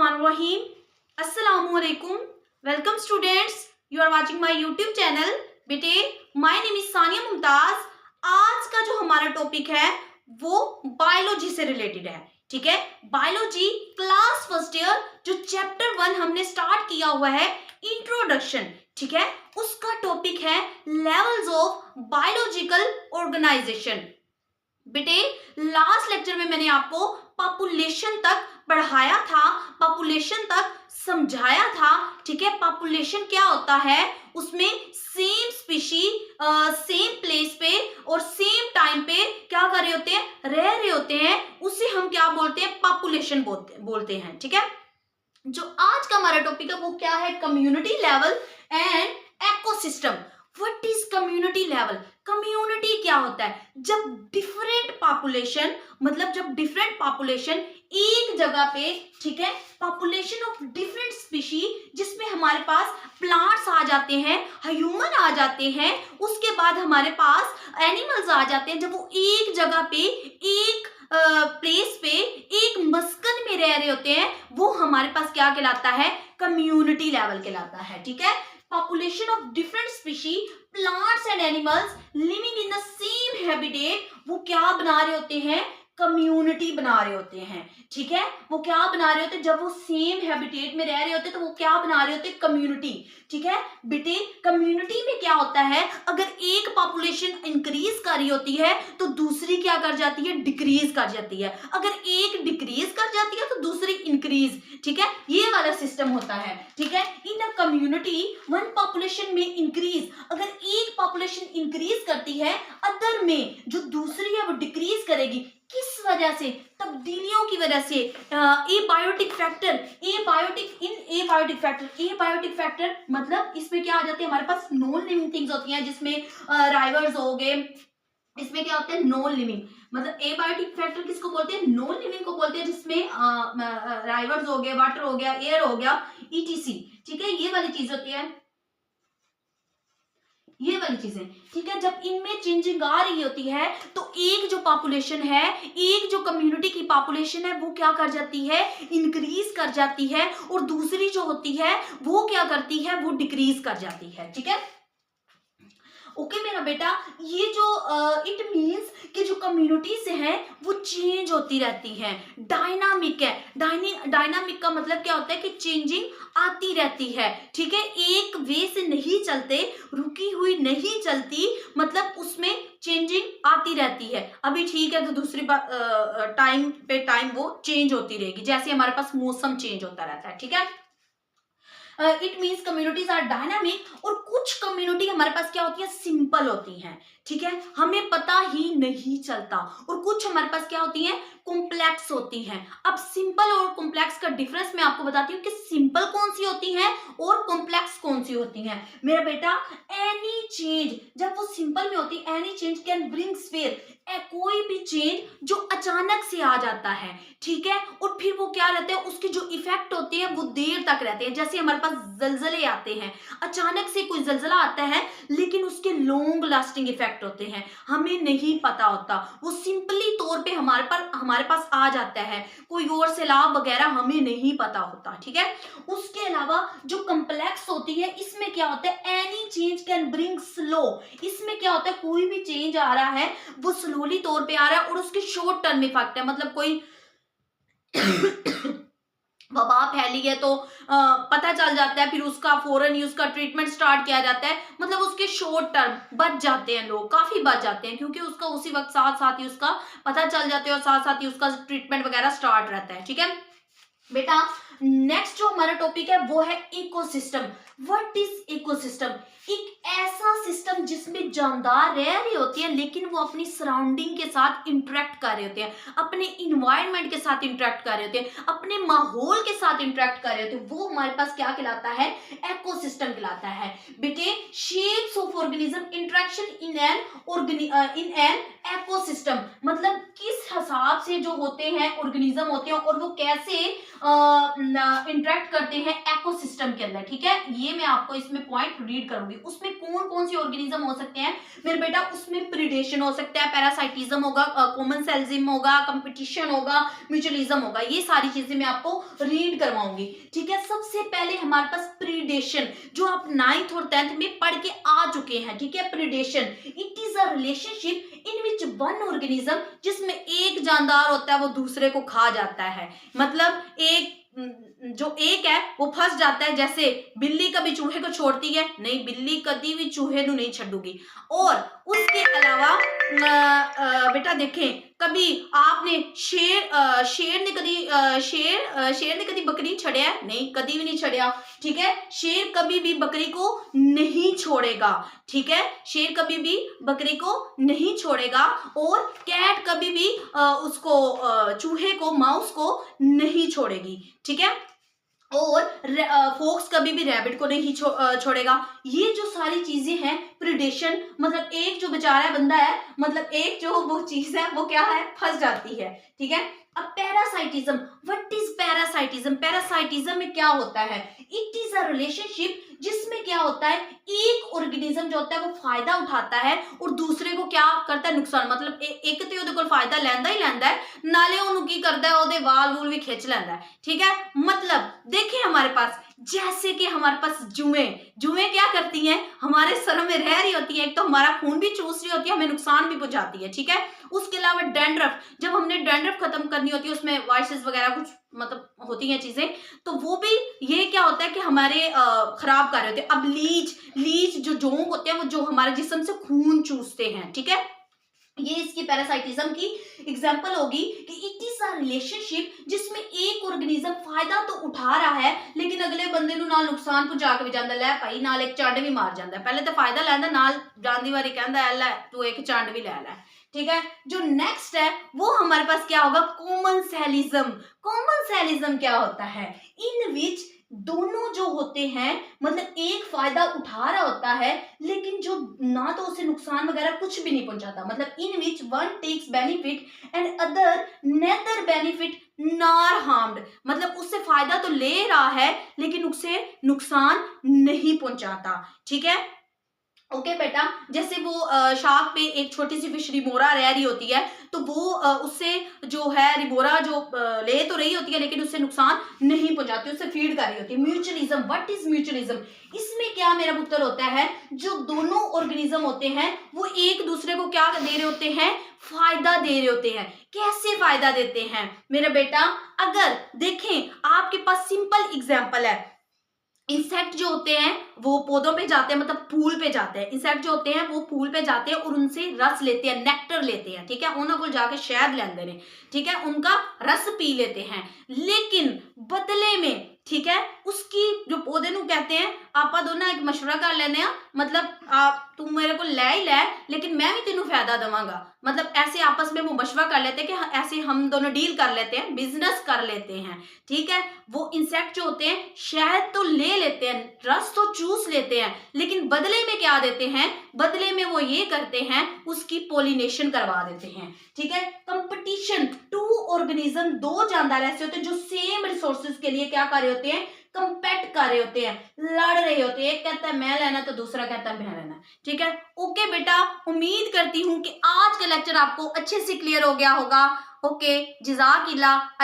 Bismillahirrahmanirrahim. Assalamualaikum. Welcome students. You are watching my YouTube channel. बेटे my name is Sania Mumtaz. आज का जो हमारा टॉपिक है वो बायोलॉजी से रिलेटेड है. ठीक है, बायोलॉजी क्लास फर्स्ट ईयर जो चैप्टर 1 हमने स्टार्ट किया हुआ है इंट्रोडक्शन. ठीक है, उसका टॉपिक है लेवल्स ऑफ बायोलॉजिकल ऑर्गेनाइजेशन. बेटे लास्ट लेक्चर में मैंने आपको पॉपुलेशन तक पढ़ाया था, पॉपुलेशन तक समझाया था. ठीक है, पॉपुलेशन क्या होता है, उसमें सेम स्पीशी सेम प्लेस पे और सेम टाइम पे क्या कर रहे होते हैं, रह रहे होते हैं, उसे हम क्या बोलते हैं, पॉपुलेशन बोलते हैं. ठीक है, जो आज का हमारा टॉपिक है वो क्या है, community level and ecosystem. What is community level? Community क्या होता है, जब डिफरेंट पॉपुलेशन, मतलब जब डिफरेंट पॉपुलेशन एक जगह पे, ठीक है, पॉपुलेशन ऑफ डिफरेंट स्पीशी, जिसमें हमारे पास प्लांट्स आ जाते हैं, ह्यूमन आ जाते हैं, उसके बाद हमारे पास एनिमल्स आ जाते हैं, जब वो एक जगह पे एक प्लेस पे एक मस्कन में रह रहे होते हैं, वो हमारे पास क्या कहलाता है, कम्युनिटी लेवल कहलाता है. ठीक है, population of different species, plants and animals living in the same habitat, वो क्या बना रहे होते हैं, कम्युनिटी बना रहे होते हैं. ठीक है, वो क्या बना रहे होते हैं, जब वो सेम हैबिटेट में रह रहे होते हैं तो वो क्या बना रहे होते हैं, कम्युनिटी. ठीक है बेटे, कम्युनिटी में क्या होता है, अगर एक पॉपुलेशन इंक्रीज कर रही होती है तो दूसरी क्या कर जाती है, डिक्रीज कर जाती है. अगर एक डिक्रीज कर जाती है तो दूसरी इंक्रीज. ठीक है, ये वाला सिस्टम होता है. ठीक है, इन अ कम्युनिटी वन पॉपुलेशन में इंक्रीज, अगर एक पॉपुलेशन इंक्रीज करती है, अदर में जो दूसरी है वो डिक्रीज करेगी. किस वजह से, तब्दीलियों की वजह से. एबायोटिक फैक्टर, एबायोटिक फैक्टर मतलब इसमें क्या आ जाते हैं, हमारे पास नॉन लिविंग थिंग्स होती हैं, जिसमें राइवर्स हो गए, इसमें क्या होते हैं, नॉन लिविंग. मतलब एबायोटिक फैक्टर किसको बोलते हैं, नॉन लिविंग को बोलते हैं, जिसमें राइवर्स हो गए, वाटर हो गया, एयर हो गया, ईटीसी. ठीक है, ये वाली चीज होती है, ये वाली चीजें. ठीक है, जब इनमें चेंजिंग आ रही होती है तो एक जो पॉपुलेशन है, एक जो कम्युनिटी की पॉपुलेशन है, वो क्या कर जाती है, इंक्रीज कर जाती है, और दूसरी जो होती है वो क्या करती है, वो डिक्रीज कर जाती है. ठीक है, ओके मेरा बेटा, ये जो इट मीन्स कि जो कम्युनिटीज है वो चेंज होती रहती है, डायनामिक है. डायनामिक का मतलब क्या होता है कि चेंजिंग आती रहती है. ठीक है, एक वे से नहीं चलते, रुकी हुई नहीं चलती, मतलब उसमें चेंजिंग आती रहती है. अभी ठीक है तो दूसरी बात टाइम पे टाइम वो चेंज होती रहेगी, जैसे हमारे पास मौसम चेंज होता रहता है. ठीक है, it means communities are dynamic. और कुछ कम्युनिटी हमारे पास क्या होती है, सिंपल होती हैं. ठीक है, हमें पता ही नहीं चलता. और कुछ हमारे पास क्या होती हैं, कॉम्प्लेक्स होती हैं. अब सिंपल और कॉम्प्लेक्स का डिफरेंस मैं आपको बताती हूँ कि सिंपल कौन सी होती हैं और कॉम्प्लेक्स कौन सी होती हैं. मेरा बेटा, एनी चेंज, जब वो सिंपल में होती है, any change can bring spare, कोई भी चेंज जो अचानक से आ जाता है. ठीक है, और फिर वो क्या रहते हैं, उसके जो इफेक्ट होते हैं वो देर तक रहते हैं. जैसे हमारे पास जलजले आते हैं, अचानक से कोई जलजला आता है, लेकिन उसके लॉन्ग लास्टिंग इफेक्ट होते हैं, हमें नहीं पता होता. वो सिंपली तौर पे हमारे पास आ जाता है, कोई और सैलाब वगैरह हमें नहीं पता होता. ठीक है, उसके अलावा जो कम्प्लेक्स होती है, इसमें क्या होता है, any change can bring slow. इसमें क्या होता है, कोई भी चेंज आ रहा है वो स्लोली तौर पे आ रहा है और उसके शॉर्ट टर्म इफेक्ट है. मतलब कोई वबा फैली है तो पता चल जाता है, फिर उसका फौरन ही उसका ट्रीटमेंट स्टार्ट किया जाता है. मतलब उसके शॉर्ट टर्म बच जाते हैं, लोग काफी बच जाते हैं, क्योंकि उसका उसी वक्त साथ साथ ही उसका पता चल जाता है और साथ साथ ही उसका ट्रीटमेंट वगैरह स्टार्ट रहता है. ठीक है बेटा, नेक्स्ट जो हमारा टॉपिक है वो है इकोसिस्टम. What is ecosystem? एक ऐसा सिस्टम जिसमें जानदार रह रही होती है, लेकिन वो अपनी सराउंडिंग के साथ इंटरेक्ट कर रहे होते हैं, अपने इन्वायरमेंट के साथ इंटरेक्ट कर रहे होते हैं, अपने माहौल के साथ इंटरेक्ट कर रहे होते हैं, वो हमारे पास क्या कहलाता है, इकोसिस्टम कहलाता है. बेटे, shapes of organism interaction in an ecosystem, मतलब किस हिसाब से जो होते हैं ऑर्गेनिज्म होते हैं और वो कैसे इंटरेक्ट करते हैं इकोसिस्टम के अंदर, ठीक है। ये मैं आपको इसमें पॉइंट रीड करूंगी। उसमें कौन कौन से ऑर्गेनिज्म हो सकते हैं मेरे बेटा, उसमें प्रीडेशन हो सकता है, पैरासाइटिज्म होगा, कॉमन सेल्जिज्म होगा, कंपटीशन होगा, म्यूचुअलिज्म होगा। ये सारी चीजें मैं आपको रीड करवाऊंगी, ठीक है। सबसे पहले हमारे पास प्रीडेशन, जो आप 9th और 10th में पढ़ के आ चुके हैं, ठीक है। Predation it is a relationship in which one organism, जिसमें एक जानदार होता है वो दूसरे को खा जाता है। मतलब एक जो एक है वो फंस जाता है, जैसे बिल्ली कभी चूहे को छोड़ती है नहीं, बिल्ली कभी भी चूहे को नहीं छड़ूगी। और उसके अलावा बेटा देखें, कभी आपने शेर ने कभी शेर ने कभी बकरी छड़िया है नहीं, कभी भी नहीं छड़िया, ठीक है। शेर कभी भी बकरी को नहीं छोड़ेगा, ठीक है। शेर कभी भी बकरी को नहीं छोड़ेगा। और कैट कभी भी उसको चूहे को, माउस को नहीं छोड़ेगी, ठीक है। और फोक्स कभी भी रैबिट को नहीं छोड़ेगा। ये जो सारी चीजें हैं प्रिडेशन, मतलब एक जो बेचारा बंदा है, मतलब एक जो वो चीज है वो क्या है, फंस जाती है, ठीक है। अब parasitism, what is parasitism? Parasitism में क्या होता है? इट इज अ रिलेशनशिप जिसमें क्या होता है, एक ऑर्गेनिज्म जो होता है वो फायदा उठाता है और दूसरे को क्या करता है, नुकसान। मतलब एक तो ਉਹਦੇ ਕੋਲ फायदा ਲੈਂਦਾ ही ਲੈਂਦਾ है, नाले ਉਹਨੂੰ ਕੀ करता है, ਉਹਦੇ ਵਾਲ ਵੂਲ भी खींच ਲੈਂਦਾ है, ठीक है। मतलब देखिए हमारे पास, जैसे कि हमारे पास जुएं क्या करती हैं, हमारे सर में रह रही होती है, एक तो हमारा खून भी चूस रही होती है, हमें नुकसान भी पहुंचाती है, ठीक है। उसके अलावा डैंड्रफ, जब हमने डैंड्रफ खत्म करनी होती है, उसमें वाइसेस वगैरह कुछ मतलब होती हैं चीजें, तो वो भी ये क्या होता है कि हमारे खराब कर रहे होते हैं। अब लीच जो जोंक होते हैं वो जो हमारे जिस्म से खून चूसते हैं, ठीक है। ये इसकी पैरासाइटिज्म की एग्जांपल होगी कि इट इज अ रिलेशनशिप जिसमें एक ऑर्गेनिज्म फायदा तो उठा रहा है लेकिन अगले बंदे ਨੂੰ ਨਾਲ नुकसान पहुंचा के भी ਜਾਂਦਾ, ਲੈ ਭਾਈ ਨਾਲ ਇੱਕ ਚੰਡ ਵੀ ਮਾਰ ਜਾਂਦਾ। पहले तो फायदा ਲੈਂਦਾ, ਨਾਲ ਜਾਂਦੀ ਵਾਰੀ ਕਹਿੰਦਾ ਐ ਲੈ तू एक चंड भी ले ले, ठीक है। जो नेक्स्ट है वो हमारे पास क्या होगा, कॉमन सेलिज्म। कॉमन सेलिज्म क्या होता है, इन विच दोनों जो होते हैं, मतलब एक फायदा उठा रहा होता है लेकिन जो ना तो उसे नुकसान वगैरह कुछ भी नहीं पहुंचाता। मतलब in which one takes benefit and other neither benefit nor harmed, मतलब उससे फायदा तो ले रहा है लेकिन उसे नुकसान नहीं पहुंचाता, ठीक है। ओके बेटा, जैसे वो शार्क पे एक छोटी सी फिश रिमोरा रह रही होती है, तो वो उससे जो है रिमोरा जो ले तो रही होती है लेकिन उससे नुकसान नहीं पहुंचाती, उससे फीड कर रही होती है। Mutualism, what is mutualism? इसमें क्या मेरा पुत्र होता है, जो दोनों ऑर्गेनिज्म होते हैं वो एक दूसरे को क्या दे रहे होते हैं, फायदा दे रहे होते हैं। कैसे फायदा देते हैं मेरा बेटा? अगर देखें आपके पास सिंपल एग्जांपल है, इंसेक्ट जो होते हैं वो पौधों पे जाते हैं, मतलब फूल पे जाते हैं। इंसेक्ट जो होते हैं वो फूल पे जाते हैं और उनसे रस लेते हैं, नेक्टर लेते हैं, ठीक है। उन्होंने को जाके शहद लेंदे ने, ठीक है, उनका रस पी लेते हैं। लेकिन बदले में, ठीक है, उसकी जो पौधे नु कहते हैं आपा दोनों एक मशवरा कर लेने, मतलब आप तू मेरे को ले ही ले लेकिन मैं भी तेनू फायदा देवांगा। मतलब ऐसे आपस में वो मशवरा कर लेते हैं कि ऐसे हम दोनों डील कर लेते हैं, बिजनेस कर लेते हैं, ठीक है। वो इंसेक्ट जो होते हैं शहद तो ले लेते हैं, रस तो चूस लेते हैं, लेकिन बदले में क्या देते हैं, बदले में वो ये करते हैं उसकी पोलिनेशन करवा देते हैं, ठीक है। कंपटीशन, टू ऑर्गेनिज्म, दो जानदार ऐसे होते हैं जो सेम रिसोर्सेज के लिए क्या कर रहे होते हैं, कंपेट कर रहे होते हैं, लड़ रहे होते हैं। एक कहता है मैं लेना तो दूसरा कहता है मैं लेना, ठीक है। ओके बेटा, उम्मीद करती हूं कि आज का लेक्चर आपको अच्छे से क्लियर हो गया होगा। ओके, जज़ाकिल्लाह।